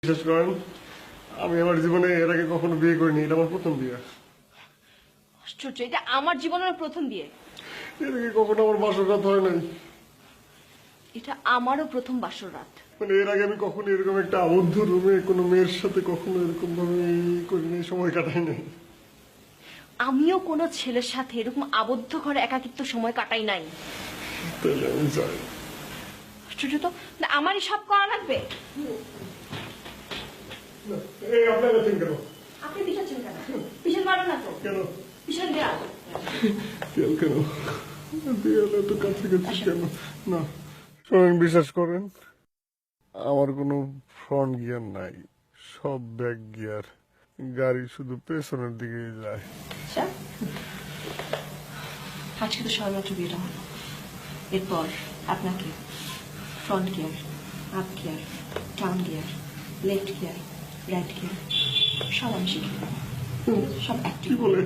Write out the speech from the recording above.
বিশ্বাস করেন, আমি আমার জীবনে এর আগে কখনো বিয়ে করিনি। এটা আমার প্রথম বিয়ে। আশ্চর্য, এটা আমার জীবনের প্রথম বিয়ে। এর আগে কখনো আমার বাসর রাত হয় নাই। এটা আমারও প্রথম বাসর রাত। মানে এর আগে আমি কখনো এরকম একটা আবদ্ধ রুমে কোনো মেয়ের সাথে কখনো এরকম ভাবে করিনি, সময় কাটাই নাই। আমিও কোনো ছেলের সাথে এরকম আবদ্ধ ঘরে একাকিত্ব সময় কাটাই নাই। তাহলে আমি যাই। আশ্চর্য তো, না আমারই সব করা লাগবে। এই আপনারা আছেন কেন? আপনি পিছাচ্ছেন কেন? পিছন মারো না তো। কেন পিছন দেওয়া। তেল কেন দেয়ালে তো কাছাকাছি কেন? না শোনেন, বিশ্বাস করেন, আমার কোনো ফ্রন্ট গিয়ার নাই, সব ব্যাক গিয়ার। গাড়ি শুধু পেছনের দিকেই যায়। আচ্ছা, আজকে তো সবেমাত্র বিয়েটা হলো। এরপর আপনাকে front gear, up gear, down gear, left gear, right gear সব আমি শিখিয়ে দেবো। সব কি অ্যাক্টিভ বলে?